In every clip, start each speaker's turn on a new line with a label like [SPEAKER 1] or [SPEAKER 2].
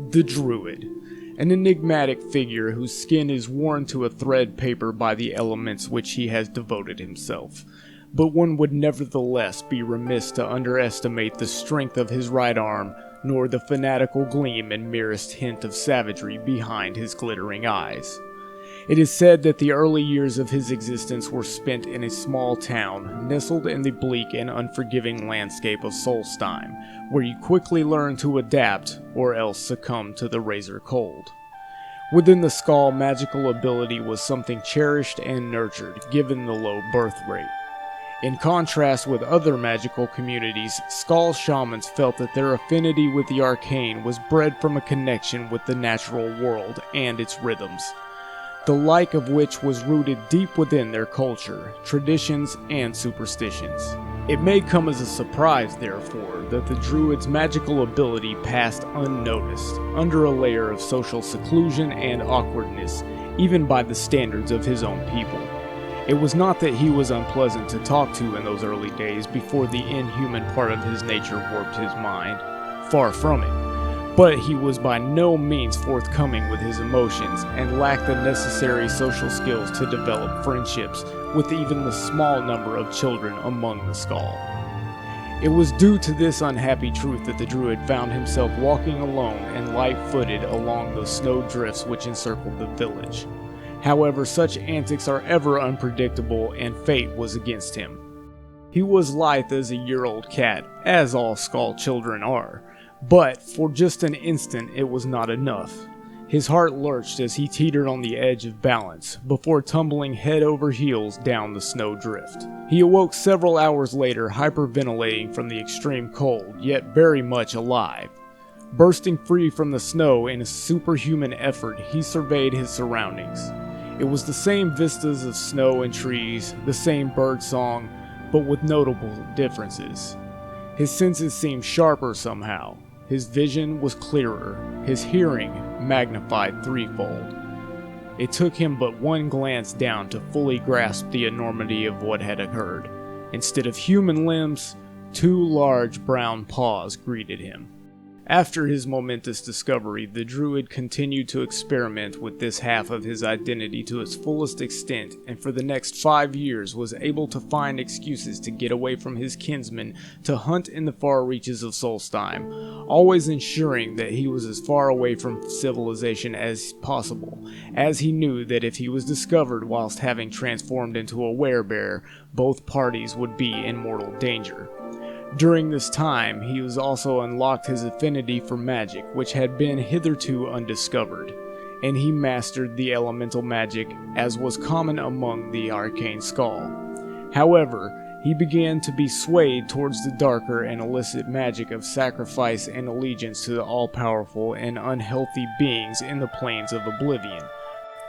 [SPEAKER 1] The Druid, an enigmatic figure whose skin is worn to a thread paper by the elements which he has devoted himself. But one would nevertheless be remiss to underestimate the strength of his right arm, nor the fanatical gleam and merest hint of savagery behind his glittering eyes. It is said that the early years of his existence were spent in a small town, nestled in the bleak and unforgiving landscape of Solstheim, where he quickly learned to adapt, or else succumb to the razor cold. Within the Skull, magical ability was something cherished and nurtured, given the low birth rate. In contrast with other magical communities, Skull shamans felt that their affinity with the arcane was bred from a connection with the natural world and its rhythms, the like of which was rooted deep within their culture, traditions, and superstitions. It may come as a surprise, therefore, that the Druid's magical ability passed unnoticed, under a layer of social seclusion and awkwardness, even by the standards of his own people. It was not that he was unpleasant to talk to in those early days before the inhuman part of his nature warped his mind. Far from it. But he was by no means forthcoming with his emotions and lacked the necessary social skills to develop friendships with even the small number of children among the Skull. It was due to this unhappy truth that the Druid found himself walking alone and light-footed along the snow drifts which encircled the village. However, such antics are ever unpredictable, and fate was against him. He was lithe as a year-old cat, as all Skull children are, but for just an instant it was not enough. His heart lurched as he teetered on the edge of balance, before tumbling head over heels down the snow drift. He awoke several hours later, hyperventilating from the extreme cold, yet very much alive. Bursting free from the snow in a superhuman effort, he surveyed his surroundings. It was the same vistas of snow and trees, the same bird song, but with notable differences. His senses seemed sharper somehow. His vision was clearer, his hearing magnified threefold. It took him but one glance down to fully grasp the enormity of what had occurred. Instead of human limbs, two large brown paws greeted him. After his momentous discovery, the Druid continued to experiment with this half of his identity to its fullest extent, and for the next 5 years was able to find excuses to get away from his kinsmen to hunt in the far reaches of Solstheim, always ensuring that he was as far away from civilization as possible, as he knew that if he was discovered whilst having transformed into a werebear, both parties would be in mortal danger. During this time, he was also unlocked his affinity for magic, which had been hitherto undiscovered, and he mastered the elemental magic as was common among the arcane Skull. However, he began to be swayed towards the darker and illicit magic of sacrifice and allegiance to the all-powerful and unhealthy beings in the plains of oblivion.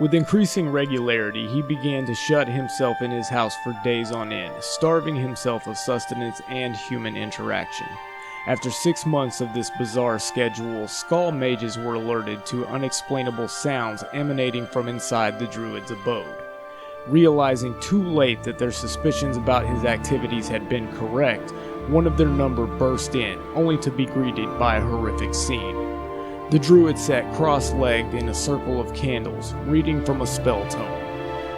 [SPEAKER 1] With increasing regularity, he began to shut himself in his house for days on end, starving himself of sustenance and human interaction. After 6 months of this bizarre schedule, Skull mages were alerted to unexplainable sounds emanating from inside the Druid's abode. Realizing too late that their suspicions about his activities had been correct, one of their number burst in, only to be greeted by a horrific scene. The Druid sat cross-legged in a circle of candles, reading from a spell tome.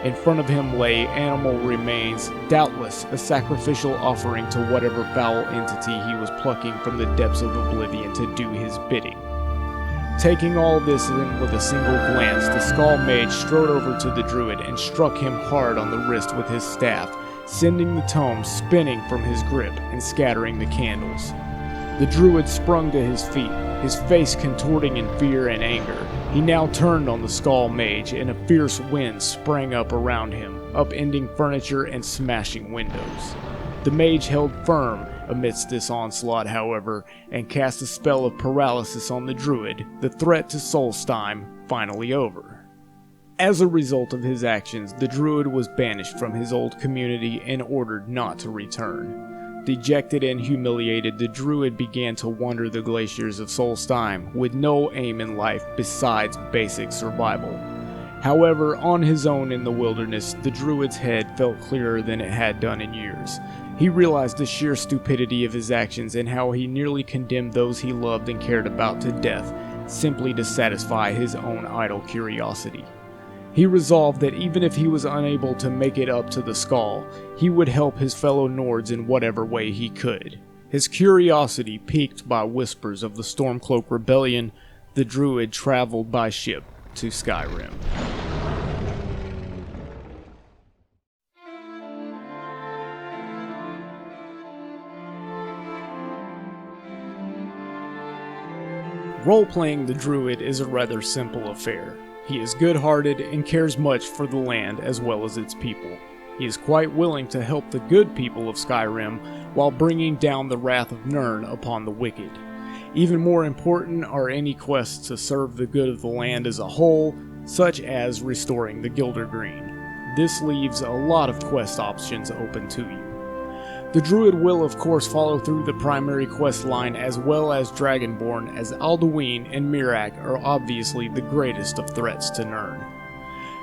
[SPEAKER 1] In front of him lay animal remains, doubtless a sacrificial offering to whatever foul entity he was plucking from the depths of oblivion to do his bidding. Taking all this in with a single glance, the Skull Mage strode over to the Druid and struck him hard on the wrist with his staff, sending the tome spinning from his grip and scattering the candles. The Druid sprung to his feet, his face contorting in fear and anger. He now turned on the Skull Mage, and a fierce wind sprang up around him, upending furniture and smashing windows. The mage held firm amidst this onslaught, however, and cast a spell of paralysis on the Druid, the threat to Solstheim finally over. As a result of his actions, the Druid was banished from his old community and ordered not to return. Dejected and humiliated, the Druid began to wander the glaciers of Solstheim with no aim in life besides basic survival. However, on his own in the wilderness, the Druid's head felt clearer than it had done in years. He realized the sheer stupidity of his actions and how he nearly condemned those he loved and cared about to death, simply to satisfy his own idle curiosity. He resolved that even if he was unable to make it up to the Skull, he would help his fellow Nords in whatever way he could. His curiosity piqued by whispers of the Stormcloak Rebellion, the Druid traveled by ship to Skyrim. Role-playing the Druid is a rather simple affair. He is good-hearted and cares much for the land as well as its people. He is quite willing to help the good people of Skyrim while bringing down the wrath of Nirn upon the wicked. Even more important are any quests to serve the good of the land as a whole, such as restoring the Gildergreen. This leaves a lot of quest options open to you. The Druid will of course follow through the primary quest line as well as Dragonborn, as Alduin and Miraak are obviously the greatest of threats to Nirn.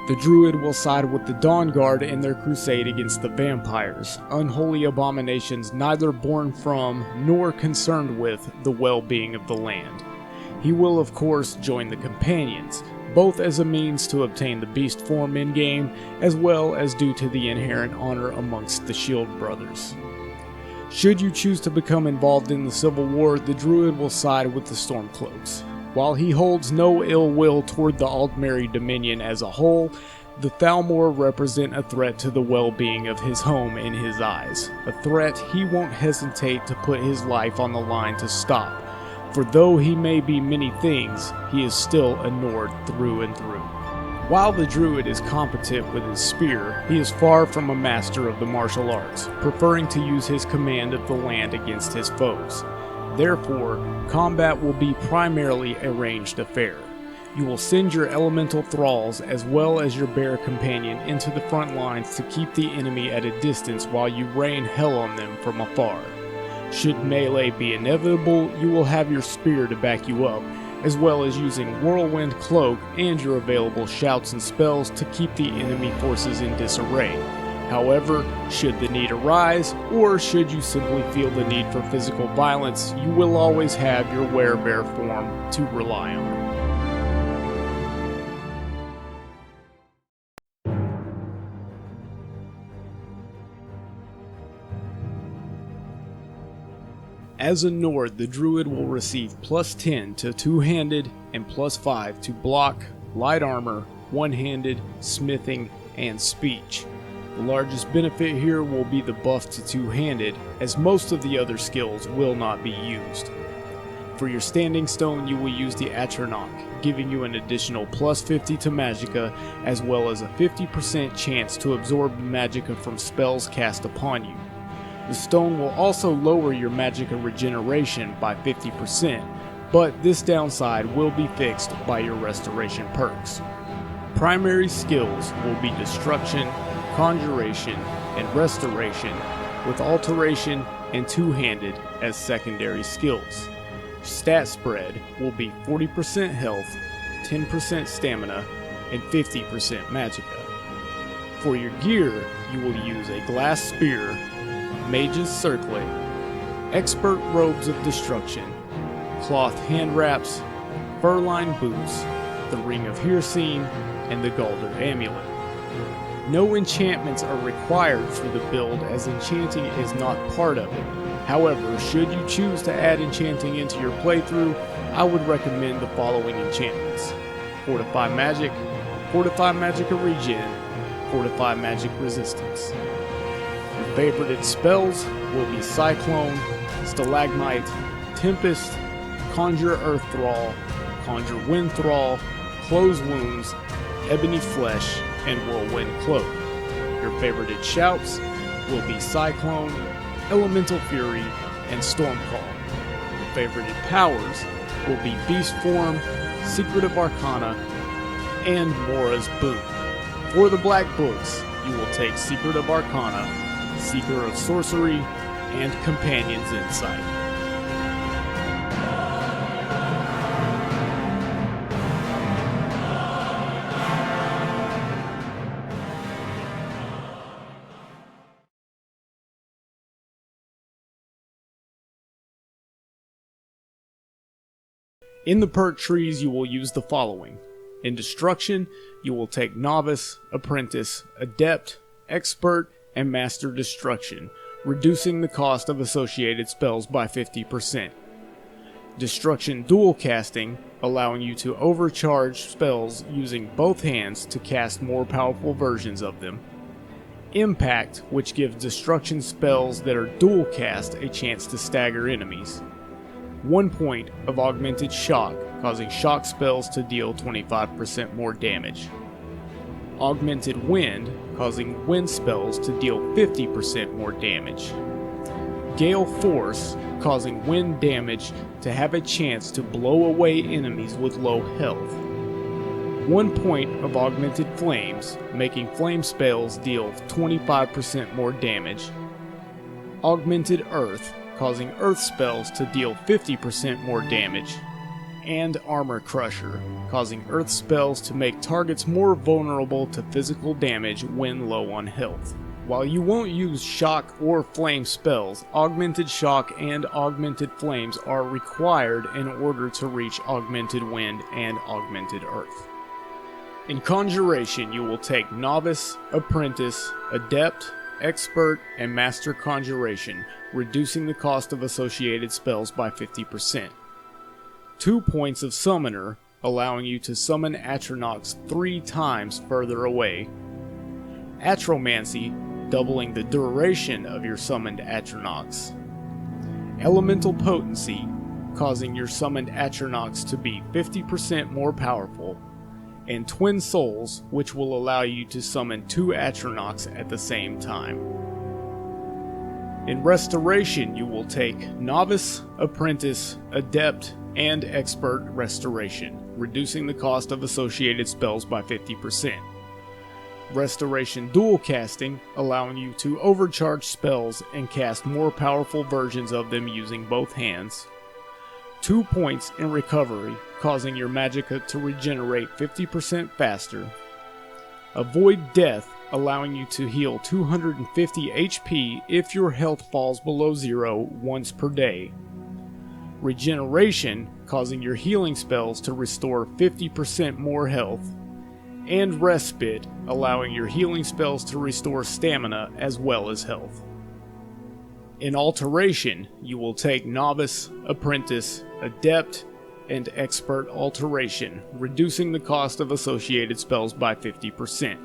[SPEAKER 1] The Druid will side with the Dawnguard in their crusade against the vampires, unholy abominations neither born from nor concerned with the well-being of the land. He will of course join the Companions, both as a means to obtain the beast form in-game, as well as due to the inherent honor amongst the Shield Brothers. Should you choose to become involved in the Civil War, the Druid will side with the Stormcloaks. While he holds no ill will toward the Aldmeri Dominion as a whole, the Thalmor represent a threat to the well-being of his home in his eyes, a threat he won't hesitate to put his life on the line to stop, for though he may be many things, he is still a Nord through and through. While the Druid is competent with his spear, he is far from a master of the martial arts, preferring to use his command of the land against his foes. Therefore, combat will be primarily a ranged affair. You will send your elemental thralls as well as your bear companion into the front lines to keep the enemy at a distance while you rain hell on them from afar. Should melee be inevitable, you will have your spear to back you up, as well as using Whirlwind Cloak and your available shouts and spells to keep the enemy forces in disarray. However, should the need arise, or should you simply feel the need for physical violence, you will always have your Werebear form to rely on. As a Nord, the Druid will receive plus 10 to two-handed and plus 5 to block, light armor, one-handed, smithing, and speech. The largest benefit here will be the buff to two-handed, as most of the other skills will not be used. For your standing stone, you will use the Atronach, giving you an additional plus 50 to magicka, as well as a 50% chance to absorb magicka from spells cast upon you. The stone will also lower your magicka regeneration by 50%, but this downside will be fixed by your restoration perks. Primary skills will be destruction, conjuration, and restoration, with alteration and two-handed as secondary skills. Stat spread will be 40% health, 10% stamina, and 50% magicka. For your gear, you will use a glass spear, Mage's Circlet, Expert Robes of Destruction, Cloth Hand Wraps, Fur-lined Boots, the Ring of Hircine, and the Galder Amulet. No enchantments are required for the build, as enchanting is not part of it. However, should you choose to add enchanting into your playthrough, I would recommend the following enchantments: Fortify Magic, Fortify Magicka Regen, Fortify Magic Resistance. Your favorited spells will be Cyclone, Stalagmite, Tempest, Conjure Earth Thrall, Conjure Wind Thrall, Close Wounds, Ebony Flesh, and Whirlwind Cloak. Your favorited shouts will be Cyclone, Elemental Fury, and Storm Call. Your favorited powers will be Beast Form, Secret of Arcana, and Mora's Boon. For the Black Books, you will take Secret of Arcana, Seeker of Sorcery, and Companion's Insight. In the perk trees, you will use the following. In Destruction, you will take Novice, Apprentice, Adept, Expert, and Master Destruction, reducing the cost of associated spells by 50%. Destruction Dual Casting, allowing you to overcharge spells using both hands to cast more powerful versions of them. Impact, which gives destruction spells that are dual cast a chance to stagger enemies. 1 point of Augmented Shock, causing shock spells to deal 25% more damage. Augmented Wind, causing wind spells to deal 50% more damage. Gale Force, causing wind damage to have a chance to blow away enemies with low health. 1 point of Augmented Flames, making flame spells deal 25% more damage. Augmented Earth, causing earth spells to deal 50% more damage. And Armor Crusher, causing earth spells to make targets more vulnerable to physical damage when low on health. While you won't use shock or flame spells, Augmented Shock and Augmented Flames are required in order to reach Augmented Wind and Augmented Earth. In Conjuration, you will take Novice, Apprentice, Adept, Expert, and Master Conjuration, reducing the cost of associated spells by 50%. 2 points of Summoner, allowing you to summon Atronachs 3 times further away. Atromancy, doubling the duration of your summoned Atronachs. Elemental Potency, causing your summoned Atronachs to be 50% more powerful. And Twin Souls, which will allow you to summon 2 Atronachs at the same time. In Restoration, you will take Novice, Apprentice, Adept, and Expert Restoration, reducing the cost of associated spells by 50%. Restoration Dual Casting, allowing you to overcharge spells and cast more powerful versions of them using both hands. 2 points in Recovery, causing your magicka to regenerate 50% faster. Avoid Death, allowing you to heal 250 HP if your health falls below 0 once per day. Regeneration, causing your healing spells to restore 50% more health. And Respite, allowing your healing spells to restore stamina as well as health. In Alteration, you will take Novice, Apprentice, Adept, and Expert Alteration, reducing the cost of associated spells by 50%.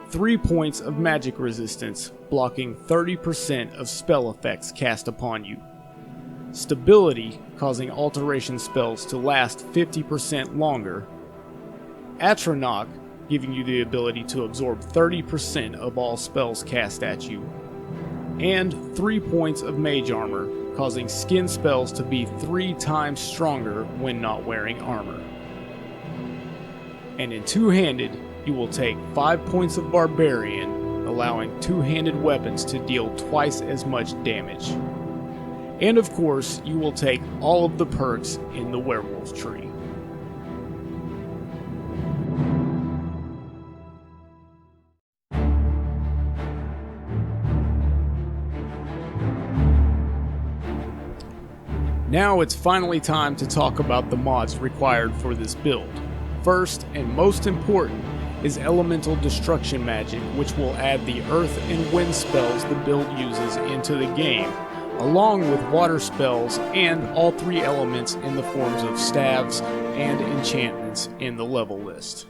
[SPEAKER 1] 3 points of magic resistance, blocking 30% of spell effects cast upon you. Stability, causing alteration spells to last 50% longer. Atronach, giving you the ability to absorb 30% of all spells cast at you. And 3 points of Mage Armor, causing skin spells to be 3 times stronger when not wearing armor. And in Two-Handed, you will take 5 points of Barbarian, allowing two-handed weapons to deal twice as much damage. And of course, you will take all of the perks in the Werewolf tree. Now it's finally time to talk about the mods required for this build. First, and most important, is Elemental Destruction Magic, which will add the Earth and Wind spells the build uses into the game, along with water spells and all 3 elements in the forms of staves and enchantments in the level list.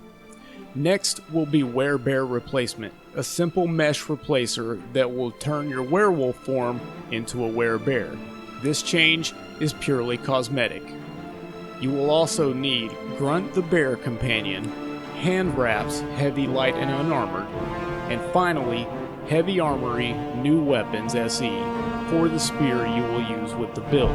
[SPEAKER 1] Next will be Werebear Replacement, a simple mesh replacer that will turn your werewolf form into a werebear. This change is purely cosmetic. You will also need Grunt the Bear Companion, Hand Wraps, Heavy, Light, and Unarmored, and finally, Heavy Armory New Weapons SE for the spear you will use with the build.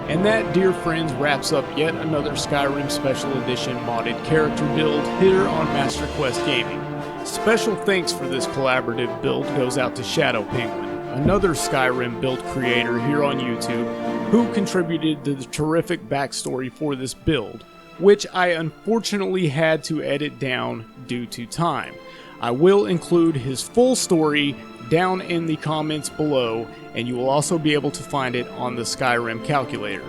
[SPEAKER 1] And that, dear friends, wraps up yet another Skyrim Special Edition modded character build here on MasterQuest Gaming. Special thanks for this collaborative build goes out to Shadow Penguin, another Skyrim build creator here on YouTube, who contributed to the terrific backstory for this build, which I unfortunately had to edit down due to time. I will include his full story down in the comments below, and you will also be able to find it on the Skyrim Calculator.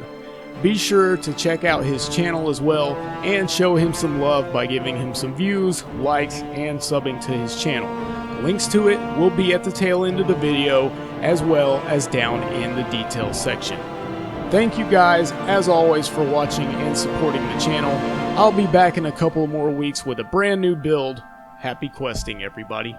[SPEAKER 1] Be sure to check out his channel as well and show him some love by giving him some views, likes, and subbing to his channel. Links to it will be at the tail end of the video as well as down in the details section. Thank you guys as always for watching and supporting the channel. I'll be back in a couple more weeks with a brand new build. Happy questing, everybody.